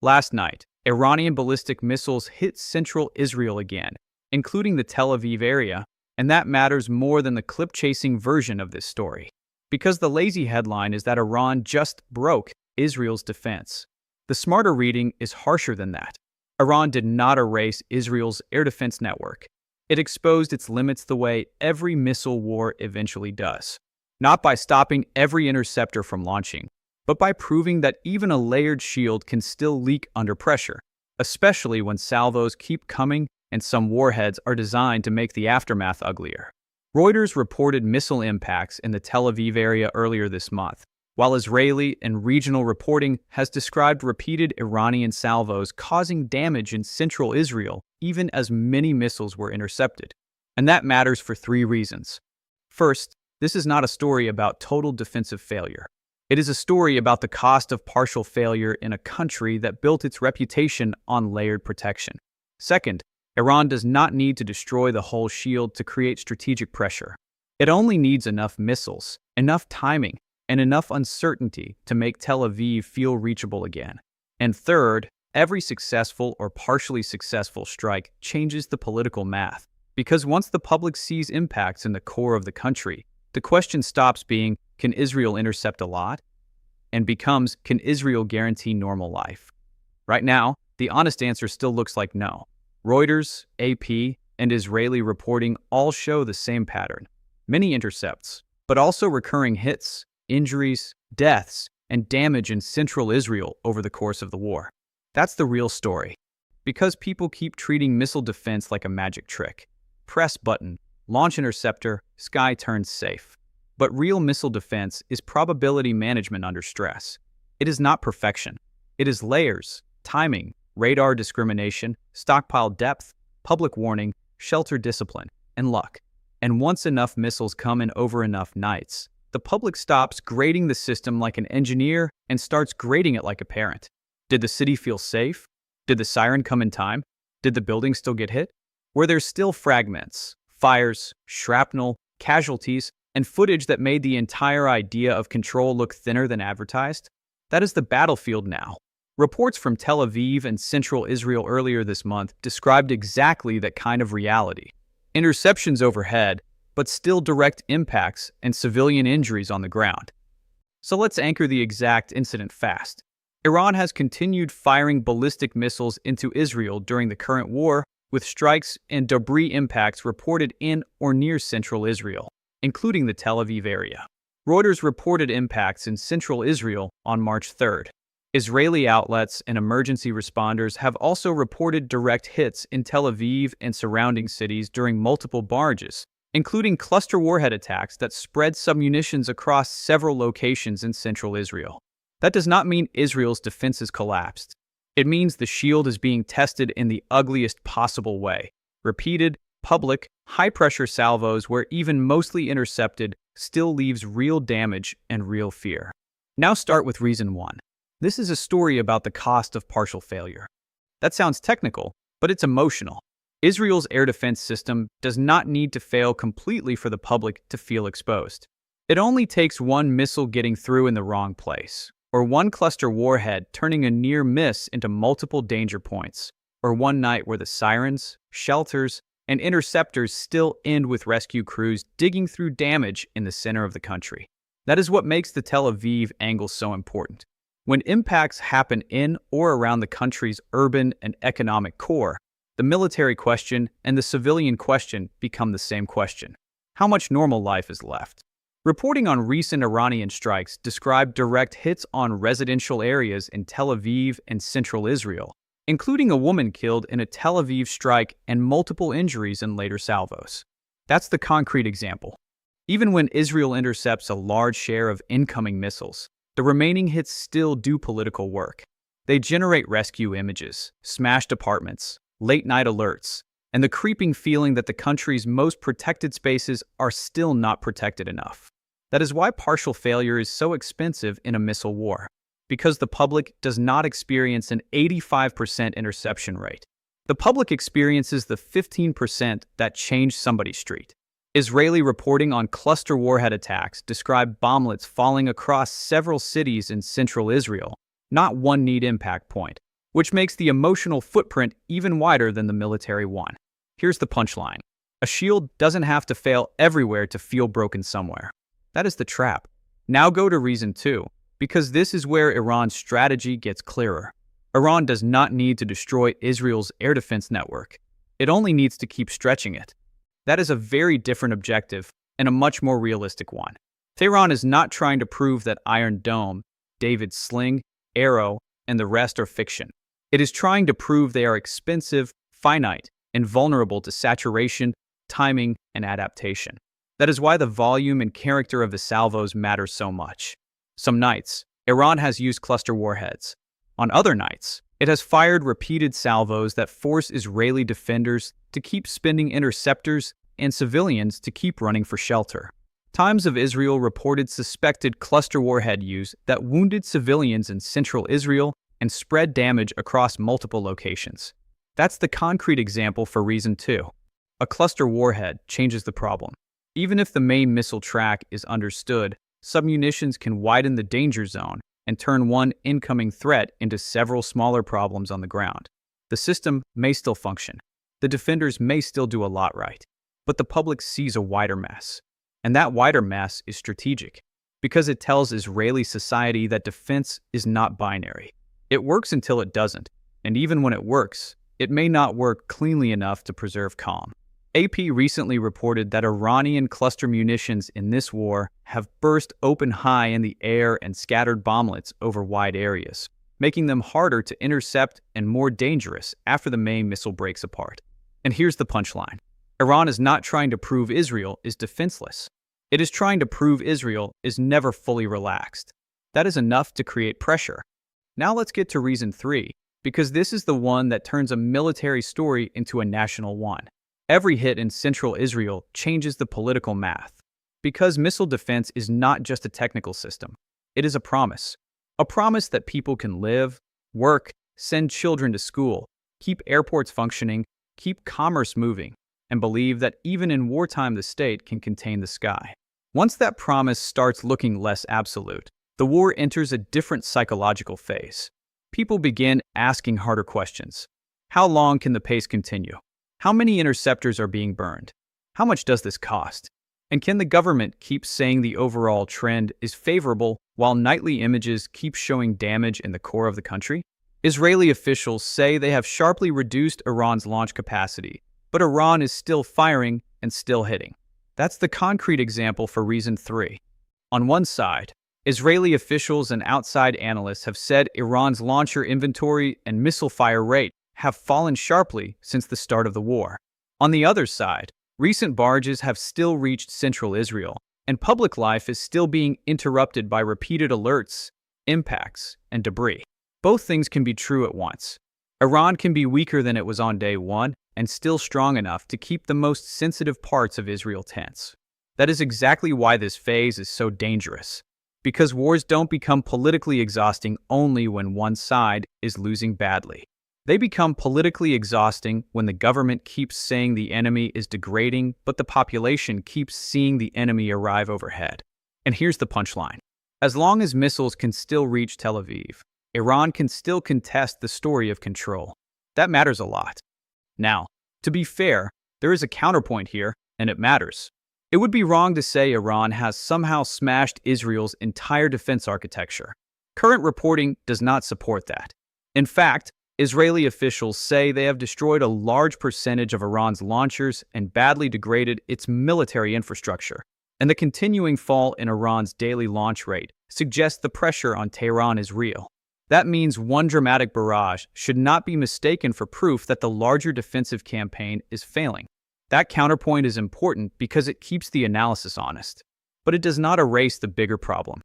Last night, Iranian ballistic missiles hit central Israel again, including the Tel Aviv area, and that matters more than the clip-chasing version of this story. Because the lazy headline is that Iran just broke Israel's defense. The smarter reading is harsher than that. Iran did not erase Israel's air defense network. It exposed its limits the way every missile war eventually does. Not by stopping every interceptor from launching, but by proving that even a layered shield can still leak under pressure, especially when salvos keep coming and some warheads are designed to make the aftermath uglier. Reuters reported missile impacts in the Tel Aviv area earlier this month, while Israeli and regional reporting has described repeated Iranian salvos causing damage in central Israel even as many missiles were intercepted. And that matters for three reasons. First, this is not a story about total defensive failure. It is a story about the cost of partial failure in a country that built its reputation on layered protection. Second, Iran does not need to destroy the whole shield to create strategic pressure. It only needs enough missiles, enough timing, and enough uncertainty to make Tel Aviv feel reachable again. And third, every successful or partially successful strike changes the political math. Because once the public sees impacts in the core of the country, the question stops being, can Israel intercept a lot? And becomes, can Israel guarantee normal life? Right now, the honest answer still looks like no. Reuters, AP, and Israeli reporting all show the same pattern. Many intercepts, but also recurring hits, injuries, deaths, and damage in central Israel over the course of the war. That's the real story. Because people keep treating missile defense like a magic trick. Press button, launch interceptor, sky turns safe. But real missile defense is probability management under stress. It is not perfection. It is layers, timing, radar discrimination, stockpile depth, public warning, shelter discipline, and luck. And once enough missiles come in over enough nights, the public stops grading the system like an engineer and starts grading it like a parent. Did the city feel safe? Did the siren come in time? Did the building still get hit? Were there still fragments, fires, shrapnel, casualties, and footage that made the entire idea of control look thinner than advertised? That is the battlefield now. Reports from Tel Aviv and central Israel earlier this month described exactly that kind of reality. Interceptions overhead, but still direct impacts and civilian injuries on the ground. So let's anchor the exact incident fast. Iran has continued firing ballistic missiles into Israel during the current war, with strikes and debris impacts reported in or near central Israel, including the Tel Aviv area. Reuters reported impacts in central Israel on March 3rd. Israeli outlets and emergency responders have also reported direct hits in Tel Aviv and surrounding cities during multiple barrages, including cluster warhead attacks that spread submunitions across several locations in central Israel. That does not mean Israel's defenses collapsed. It means the shield is being tested in the ugliest possible way. Repeated, public, high-pressure salvos where even mostly intercepted still leaves real damage and real fear. Now start with reason one. This is a story about the cost of partial failure. That sounds technical, but it's emotional. Israel's air defense system does not need to fail completely for the public to feel exposed. It only takes one missile getting through in the wrong place, or one cluster warhead turning a near miss into multiple danger points, or one night where the sirens, shelters, and interceptors still end with rescue crews digging through damage in the center of the country. That is what makes the Tel Aviv angle so important. When impacts happen in or around the country's urban and economic core, the military question and the civilian question become the same question. How much normal life is left? Reporting on recent Iranian strikes described direct hits on residential areas in Tel Aviv and central Israel, including a woman killed in a Tel Aviv strike and multiple injuries in later salvos. That's the concrete example. Even when Israel intercepts a large share of incoming missiles, the remaining hits still do political work. They generate rescue images, smashed apartments, late-night alerts, and the creeping feeling that the country's most protected spaces are still not protected enough. That is why partial failure is so expensive in a missile war, because the public does not experience an 85% interception rate. The public experiences the 15% that change somebody's street. Israeli reporting on cluster warhead attacks describe bomblets falling across several cities in central Israel, not one neat impact point. which makes the emotional footprint even wider than the military one. Here's the punchline. A shield doesn't have to fail everywhere to feel broken somewhere. That is the trap. Now go to reason 2, because this is where Iran's strategy gets clearer. Iran does not need to destroy Israel's air defense network. It only needs to keep stretching it. That is a very different objective and a much more realistic one. Tehran is not trying to prove that Iron Dome, David's sling, arrow, and the rest are fiction. It is trying to prove they are expensive, finite, and vulnerable to saturation, timing, and adaptation. That is why the volume and character of the salvos matter so much. Some nights, Iran has used cluster warheads. On other nights, it has fired repeated salvos that force Israeli defenders to keep spinning interceptors and civilians to keep running for shelter. Times of Israel reported suspected cluster warhead use that wounded civilians in central Israel and spread damage across multiple locations. That's the concrete example for reason 2. A cluster warhead changes the problem. Even if the main missile track is understood, submunitions can widen the danger zone and turn one incoming threat into several smaller problems on the ground. The system may still function. The defenders may still do a lot right. But the public sees a wider mess. And that wider mess is strategic, because it tells Israeli society that defense is not binary. It works until it doesn't, and even when it works, it may not work cleanly enough to preserve calm. AP recently reported that Iranian cluster munitions in this war have burst open high in the air and scattered bomblets over wide areas, making them harder to intercept and more dangerous after the main missile breaks apart. And here's the punchline. Iran is not trying to prove Israel is defenseless. It is trying to prove Israel is never fully relaxed. That is enough to create pressure. Now let's get to reason 3, because this is the one that turns a military story into a national one. Every hit in central Israel changes the political math. Because missile defense is not just a technical system. It is a promise. A promise that people can live, work, send children to school, keep airports functioning, keep commerce moving, and believe that even in wartime the state can contain the sky. Once that promise starts looking less absolute, the war enters a different psychological phase. People begin asking harder questions. How long can the pace continue? How many interceptors are being burned? How much does this cost? And can the government keep saying the overall trend is favorable while nightly images keep showing damage in the core of the country? Israeli officials say they have sharply reduced Iran's launch capacity, but Iran is still firing and still hitting. That's the concrete example for reason 3. On one side, Israeli officials and outside analysts have said Iran's launcher inventory and missile fire rate have fallen sharply since the start of the war. On the other side, recent barrages have still reached central Israel, and public life is still being interrupted by repeated alerts, impacts, and debris. Both things can be true at once. Iran can be weaker than it was on day 1 and still strong enough to keep the most sensitive parts of Israel tense. That is exactly why this phase is so dangerous. Because wars don't become politically exhausting only when one side is losing badly. They become politically exhausting when the government keeps saying the enemy is degrading, but the population keeps seeing the enemy arrive overhead. And here's the punchline. As long as missiles can still reach Tel Aviv, Iran can still contest the story of control. That matters a lot. Now, to be fair, there is a counterpoint here, and it matters. It would be wrong to say Iran has somehow smashed Israel's entire defense architecture. Current reporting does not support that. In fact, Israeli officials say they have destroyed a large percentage of Iran's launchers and badly degraded its military infrastructure. And the continuing fall in Iran's daily launch rate suggests the pressure on Tehran is real. That means one dramatic barrage should not be mistaken for proof that the larger defensive campaign is failing. That counterpoint is important because it keeps the analysis honest. But it does not erase the bigger problem.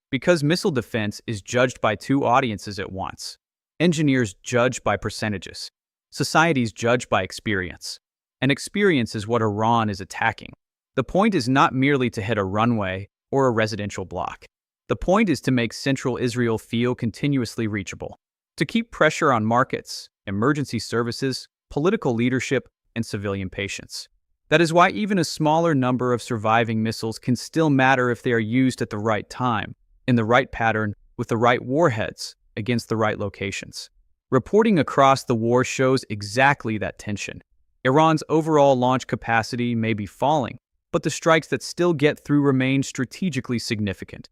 Because missile defense is judged by two audiences at once. Engineers judge by percentages. Societies judge by experience. And experience is what Iran is attacking. The point is not merely to hit a runway or a residential block. The point is to make central Israel feel continuously reachable. To keep pressure on markets, emergency services, political leadership, and civilian patience. That is why even a smaller number of surviving missiles can still matter if they are used at the right time, in the right pattern, with the right warheads, against the right locations. Reporting across the war shows exactly that tension. Iran's overall launch capacity may be falling, but the strikes that still get through remain strategically significant.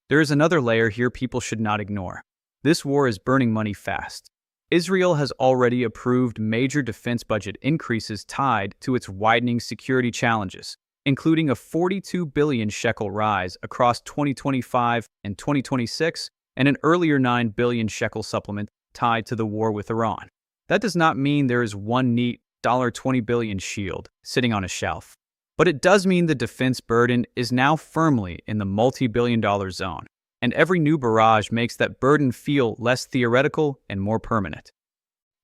There is another layer here people should not ignore. This war is burning money fast. Israel has already approved major defense budget increases tied to its widening security challenges, including a 42 billion shekel rise across 2025 and 2026 and an earlier 9 billion shekel supplement tied to the war with Iran. That does not mean there is one neat $20 billion shield sitting on a shelf, but it does mean the defense burden is now firmly in the multi-billion-dollar zone, and every new barrage makes that burden feel less theoretical and more permanent.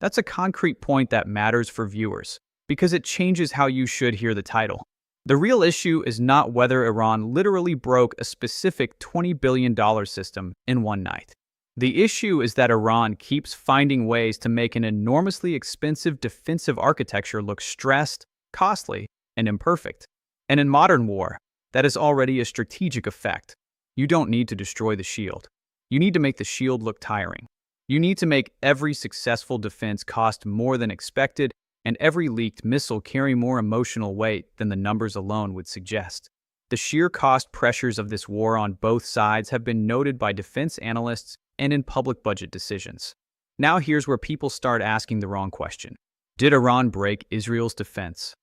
That's a concrete point that matters for viewers, because it changes how you should hear the title. The real issue is not whether Iran literally broke a specific $20 billion system in one night. The issue is that Iran keeps finding ways to make an enormously expensive defensive architecture look stressed, costly, and imperfect. And in modern war, that is already a strategic effect. You don't need to destroy the shield. You need to make the shield look tiring. You need to make every successful defense cost more than expected and every leaked missile carry more emotional weight than the numbers alone would suggest. The sheer cost pressures of this war on both sides have been noted by defense analysts and in public budget decisions. Now here's where people start asking the wrong question. Did Iran break Israel's defense?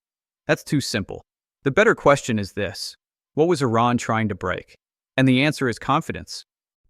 That's too simple. The better question is this: what was Iran trying to break? And the answer is confidence.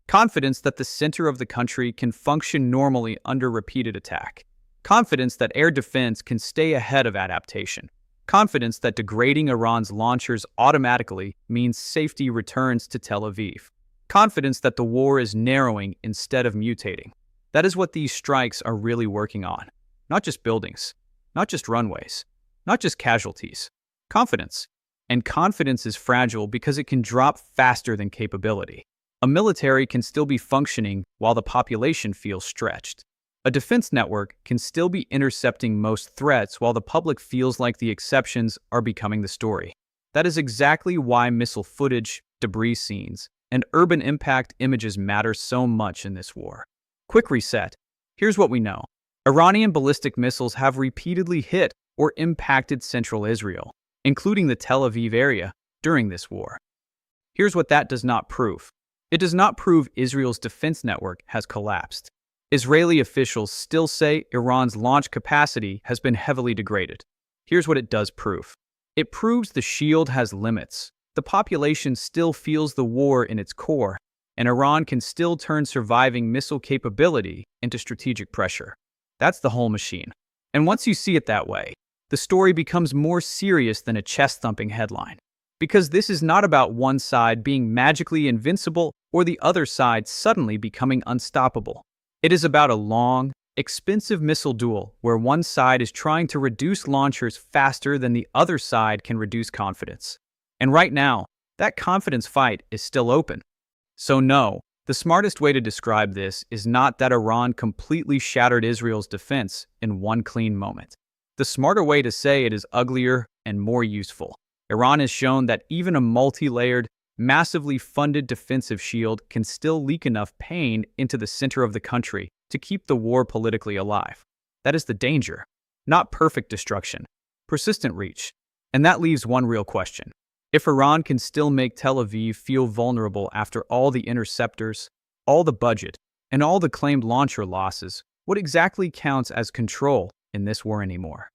Confidence that the center of the country can function normally under repeated attack. Confidence that air defense can stay ahead of adaptation. Confidence that degrading Iran's launchers automatically means safety returns to Tel Aviv. Confidence that the war is narrowing instead of mutating. That is what these strikes are really working on. Not just buildings, not just runways, not just casualties. Confidence. And confidence is fragile because it can drop faster than capability. A military can still be functioning while the population feels stretched. A defense network can still be intercepting most threats while the public feels like the exceptions are becoming the story. That is exactly why missile footage, debris scenes, and urban impact images matter so much in this war. Quick reset. Here's what we know. Iranian ballistic missiles have repeatedly hit or impacted central Israel, including the Tel Aviv area, during this war. Here's what that does not prove. It does not prove Israel's defense network has collapsed. Israeli officials still say Iran's launch capacity has been heavily degraded. Here's what it does prove. It proves the shield has limits. The population still feels the war in its core, and Iran can still turn surviving missile capability into strategic pressure. That's the whole machine. And once you see it that way, the story becomes more serious than a chest-thumping headline. Because this is not about one side being magically invincible or the other side suddenly becoming unstoppable. It is about a long, expensive missile duel where one side is trying to reduce launchers faster than the other side can reduce confidence. And right now, that confidence fight is still open. So no, the smartest way to describe this is not that Iran completely shattered Israel's defense in one clean moment. The smarter way to say it is uglier and more useful. Iran has shown that even a multi-layered, massively funded defensive shield can still leak enough pain into the center of the country to keep the war politically alive. That is the danger. Not perfect destruction, persistent reach. And that leaves one real question. If Iran can still make Tel Aviv feel vulnerable after all the interceptors, all the budget, and all the claimed launcher losses, what exactly counts as control in this war anymore?